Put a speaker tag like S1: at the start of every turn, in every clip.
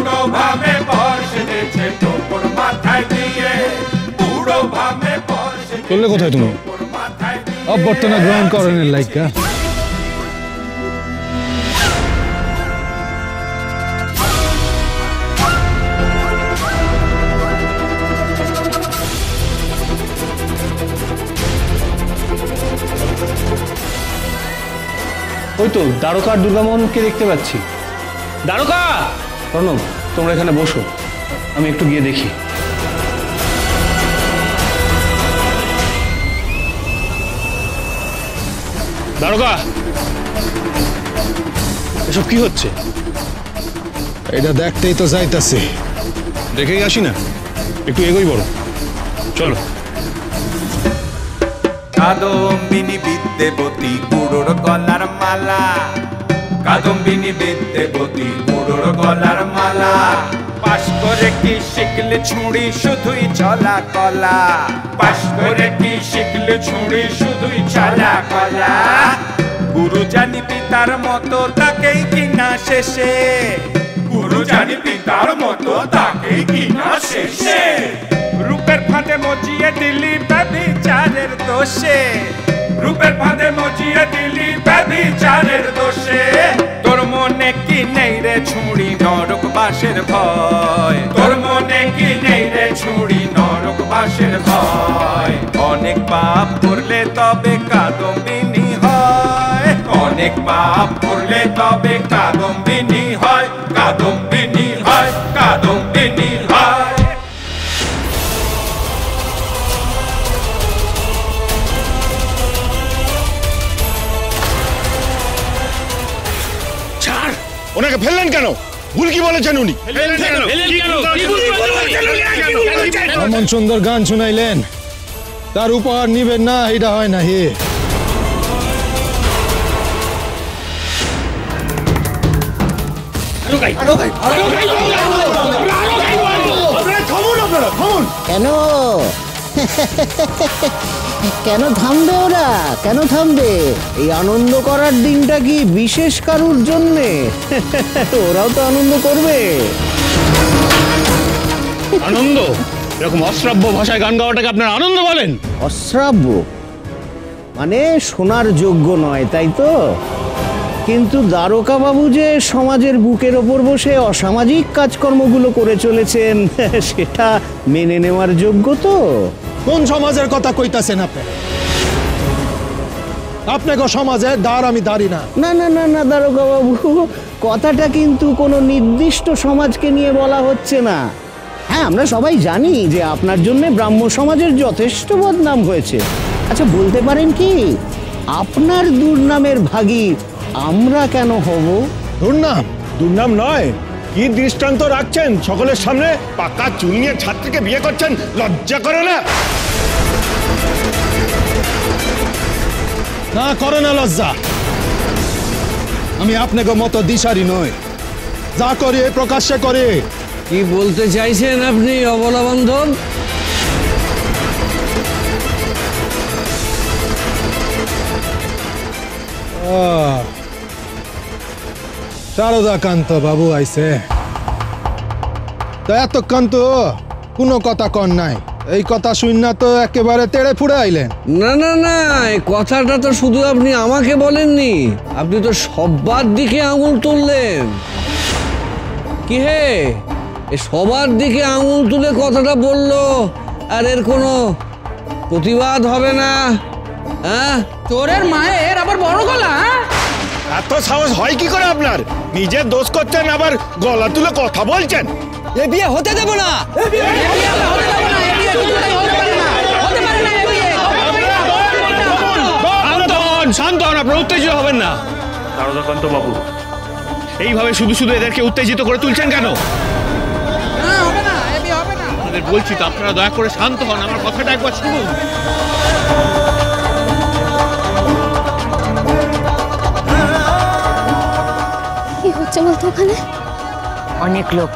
S1: বুড়ো ভাবে বর্ষেছে টোপর মাথায় দিয়ে, বুড়ো ভাবে বর্ষেছে।
S2: চললে কোথায় তুমি? অভ্যর্থনা গ্রহণ করেন লাইকা।
S3: ওই তো দ্বারকা আর দুর্গামোহনকে দেখতে পাচ্ছি। দ্বারকা, প্রণব, তোমরা এখানে বসো, আমি একটু গিয়ে দেখি। দ্বারকা, এসব কি হচ্ছে?
S2: এটা দেখতেই তো যাইতাছে, দেখেই আসি না, একটু এগোই বড়, চলো।
S1: কাদম্বিনী বিদ্যেবতী বুড়োর গলার মালা, কাদম্বিনী বিদ্যেবতী বুড়োর গলার মালা, পাশ করে কি শিখলে ছুঁড়ি শুধুই চলা কলা, পাশ করে কি শিখলে ছুঁড়ি শুধুই চলা কলা, গুরু জানি পিতার মতো তাকেই কিনা শেষে, গুরু জানি পিতার মতো তাকেই কিনা শেষে, রূপের ফাঁদে মজিয়ে দিলি ব্যভিচারের দোষে, রূপের ফাঁদে মজিয়ে দিলি ব্যভিচারের দোষে, তোর মনে কি নেই রে ছুঁড়ি নরকবাসের ভয়, তোর মনে কি নেই রে ছুঁড়ি নরকবাসের ভয়, অনেক পাপ করলে তবে কাদম্বিনী হয়, অনেক পাপ করলে তবে কাদম্বিনী হয়, কাদম্বিনী হয়, কাদম্বিনী হয়।
S2: ওনাকে ফেললেন কেন? ভুল কি বলেছেন উনি? এমন সুন্দর গান শুনাইলেন, তার উপহার নিবেন না, এটা হয় না হে।
S4: কেন কেন থামবে ওরা? কেন থামবে? এই আনন্দ করার দিনটা কি বিশেষ কারুর জন্যে? ওরাও তো আনন্দ করবে।
S3: আনন্দ? এরকম অশ্রাব্য ভাষায় গান গাওয়াটাকে আপনার আনন্দ বলেন?
S4: অশ্রাব্য মানে শোনার যোগ্য নয়, তাই তো? কিন্তু দ্বারকা বাবু যে সমাজের বুকের ওপর বসে অসামাজিক কাজকর্মগুলো করে চলেছেন, সেটা মেনে নেওয়ার যোগ্য তো।
S2: কোন সমাজের কথা কইতাছেন আপনি? আপনাকে সমাজের দ্বার আমি দাঁড়ি না।
S4: না না না না দ্বারকা বাবু, কথাটা কিন্তু কোনো নির্দিষ্ট সমাজকে নিয়ে বলা হচ্ছে না। হ্যাঁ, আমরা সবাই জানি যে আপনার জন্য ব্রাহ্ম সমাজের যথেষ্ট বদনাম হয়েছে। আচ্ছা, বলতে পারেন কি আপনার দুর্নামের ভাগী আমরা কেন হব?
S2: দুর্নাম? দুর্নাম নয়, কি দৃষ্টান্ত রাখছেন সকলের সামনে? পাকা চুল নিয়ে ছাত্রীকে বিয়ে করছেন, লজ্জা করে না? না করে না লজ্জা? আমি আপনাকে মতো দিশারি নই, যা করি প্রকাশ্যে করে।
S5: কি বলতে চাইছেন আপনি অবলা বান্ধব?
S2: শারদাকান্ত বাবু আইছে তো, এতক্ষণ তো কোনো কথা কন নাই, এই কথা শুননা তো একেবারে তেড়ে ফুড়ে আইলেন।
S5: না না না, এই কথাটা তো শুধু আপনি আমাকে বলেননি, আপনি তো সবার দিকে আঙুল তুললেন। কি হে, এ সবার দিকে আঙুল তুলে কথাটা বললো, আর এর কোনো প্রতিবাদ হবে না? হ্যাঁ,
S6: চোরের মায়ের আবার বড় গলা।
S2: এত সাহস হয় কি করে আপনার? নিজের দোষ করছেন, আবার গলা তুলে কথা বলছেন।
S5: এ বিয়ে হতে দেব না।
S3: শান্ত হন, আপনারা উত্তেজিত হবেন না। শারদাকান্ত বাবু, এইভাবে শুধু শুধু এদেরকে উত্তেজিত করে তুলছেন কেন? আপনাদের বলছি তো, আপনারা দয়া করে শান্ত হন, আমার কথাটা একবার শুনুন।
S7: কি হচ্ছে বলতো ওখানে?
S8: অনেক লোক,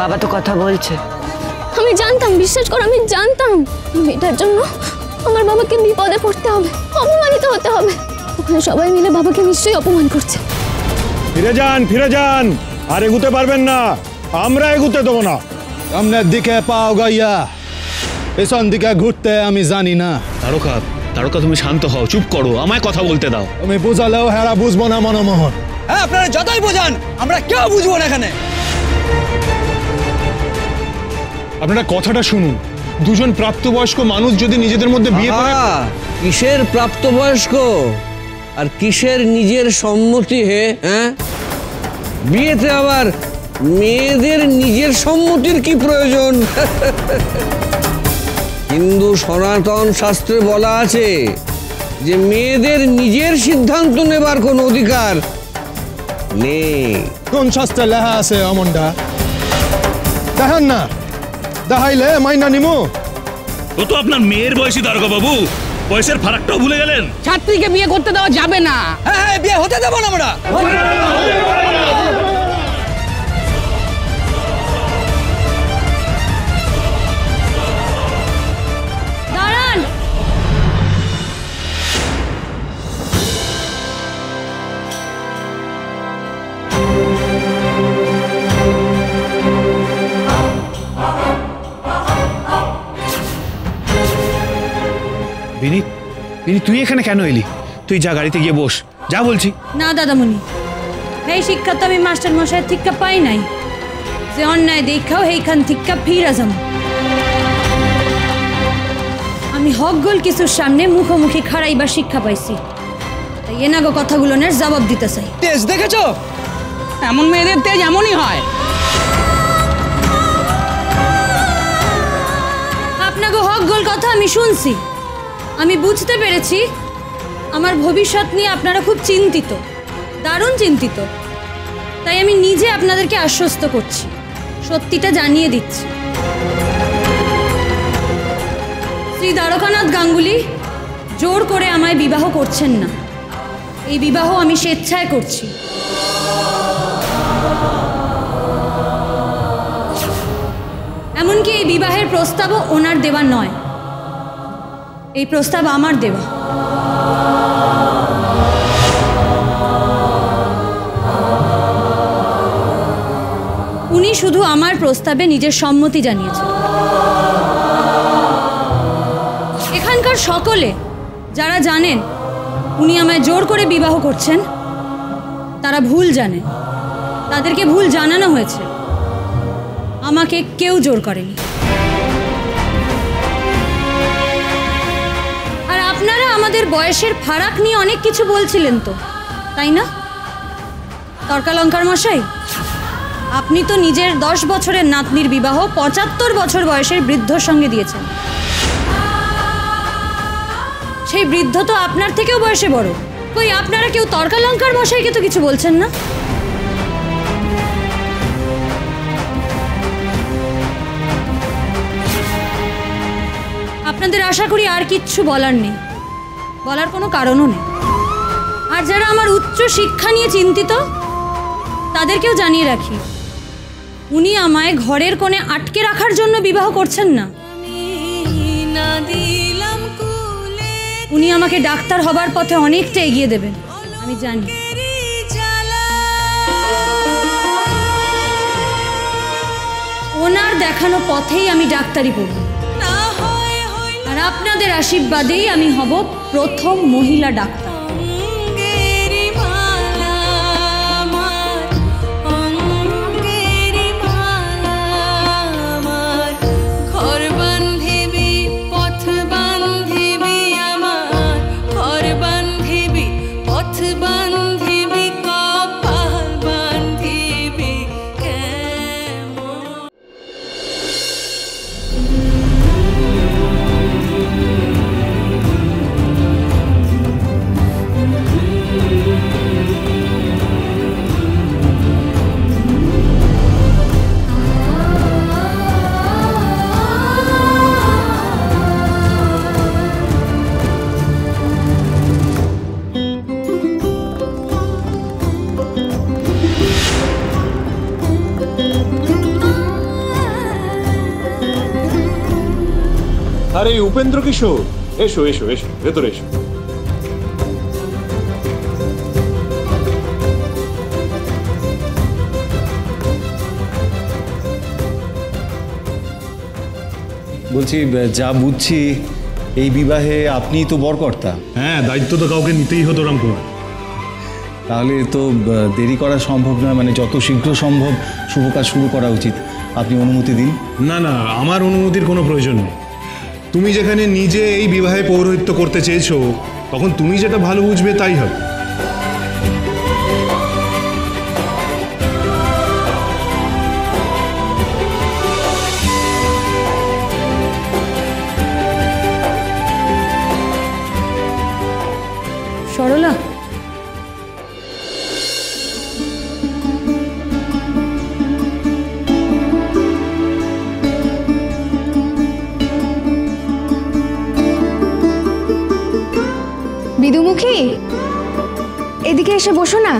S8: বাবা তো কথা বলছে।
S7: আমি জানতাম, বিশ্বাস করো আমি জানতাম মেয়েটার জন্য আমার বাবাকে বিপদে পড়তে হবে, অপমানিত হতে হবে। ওখানে সবাই মিলে বাবাকে নিশ্চয়ই অপমান করছে।
S2: ফিরে যান, ফিরে যান,
S9: আর এগুতে পারবেন না, আমরা এগুতে দেবো না।
S2: সামনের দিকে পাও গাইয়া, পেছন দিকে ঘুরতে আমি জানি না।
S3: তারকা, তারকা তুমি শান্ত হও, চুপ করো, আমায় কথা বলতে দাও।
S2: তুমি বুঝালেও হেরা বুঝবো না মনমোহন।
S10: হ্যাঁ, আপনারা যতই বোঝান আমরা কেউ বুঝবো না এখানে।
S9: আপনারা কথাটা শুনুন, দুজন প্রাপ্তবয়স্ক মানুষ যদি নিজেদের মধ্যে বিয়ে করে।
S5: কিসের প্রাপ্তবয়স্ক আর কিসের নিজের সম্মতি? হ্যাঁ, বিয়েতে আবার মেয়েদের নিজের সম্মতির কি প্রয়োজন? হিন্দু সনাতন শাস্ত্রে বলা আছে যে মেয়েদের নিজের সিদ্ধান্ত নেবার কোনো অধিকার নেই।
S2: কোন শাস্ত্রে লেখা আছে অমনটা দেখেন না? দেখাইলে মাইনা নিমু।
S3: ও তো আপনার মেয়ের বয়সী দারোগা বাবু, বয়সের ফারাকটাও ভুলে গেলেন।
S6: ছাত্রীকে বিয়ে করতে দেওয়া যাবে না।
S10: হ্যাঁ হ্যাঁ, বিয়ে হতে দেবো না আমরা।
S7: দাঁড়ান,
S3: বিনীত, বিনীত তুই এখানে কেন এলি? তুই যা, গাড়িতে গিয়ে বস, যা বলছি।
S11: না দাদামণি, এই শিক্ষা তো আমি মাস্টার মশাইয়ের থেকে পাই নাই যে অন্যায় দেখাও এইখান থেকে ফিরা যাম। আমি হকগোল কিছুর সামনে মুখোমুখি খাড়াইবার শিক্ষা পাইছি, তাই এনাগো কথাগুলোনের জবাব দিতে চাই।
S10: তেজ দেখেছো?
S6: এমন মেয়েদের তেজ এমনই হয়।
S11: আপনাগো হকগোল কথা আমি শুনছি, আমি বুঝতে পেরেছি আমার ভবিষ্যৎ নিয়ে আপনারা খুব চিন্তিত, দারুণ চিন্তিত। তাই আমি নিজে আপনাদেরকে আশ্বস্ত করছি, সত্যিটা জানিয়ে দিচ্ছি। শ্রী দ্বারকানাথ গাঙ্গুলি জোর করে আমায় বিবাহ করছেন না, এই বিবাহ আমি স্বেচ্ছায় করছি। এমনকি এই বিবাহের প্রস্তাবও ওনার দেওয়া নয়, এই প্রস্তাব আমার দেওয়া। উনি শুধু আমার প্রস্তাবে নিজের সম্মতি জানিয়েছেন। এখানকার সকলে যারা জানেন উনি আমায় জোর করে বিবাহ করছেন, তারা ভুল জানেন, তাদেরকে ভুল জানানো হয়েছে। আমাকে কেউ জোর করেনি। আর আপনারা আমাদের বয়সের ফারাক নিয়ে অনেক কিছু বলছিলেন তো, তাই না তর্কালঙ্কার মশাই? আপনি তো নিজের 10 বছরের নাতনির বিবাহ 75 বছর বয়সের বৃদ্ধর সঙ্গে দিয়েছেন। সেই বৃদ্ধ তো আপনার থেকেও বয়সে বড়। কই আপনারা কেউ তর্কালঙ্কার মশাইকে তো কিছু বলছেন না? আপনাদের আশা করি আর কিচ্ছু বলার নেই, বলার কোনো কারণও নেই। আর যারা আমার উচ্চ শিক্ষা নিয়ে চিন্তিত তাদেরকেও জানিয়ে রাখি, উনি আমায় ঘরের কোণে আটকে রাখার জন্য বিবাহ করছেন না। উনি আমাকে ডাক্তার হবার পথে অনেকটা এগিয়ে দেবেন, আমি জানি। ওনার দেখানো পথেই আমি ডাক্তারি পড়ব, আর আপনাদের আশীর্বাদেই আমি হব প্রথম মহিলা ডাক্তার।
S12: আরে উপেন্দ্র কিশোর, এসো এসো এসো, ভেতরে এসো।
S13: বলছি যা বুঝছি এই বিবাহে আপনিই তো বরকর্তা।
S9: হ্যাঁ, দায়িত্ব তো কাউকে নিতেই হতো রামকুমার।
S13: তাহলে তো দেরি করা সম্ভব নয়, মানে যত শীঘ্র সম্ভব শুভ কাজ শুরু করা উচিত। আপনি অনুমতি দিন।
S9: না না, আমার অনুমতির কোনো প্রয়োজন নেই। তুমি যেখানে নিজে এই বিবাহে পৌরোহিত্য করতে চেয়েছো, তখন তুমি যেটা ভালো বুঝবে তাই হবে।
S11: সরলা,
S14: বিদুমুখী, এদিকে এসে বসো না।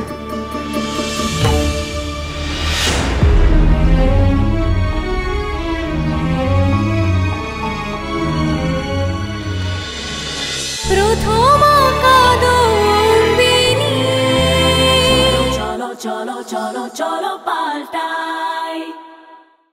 S11: প্রথম কাদম্বিনী,
S15: চলো চলো চলো চলো পাল্টাই।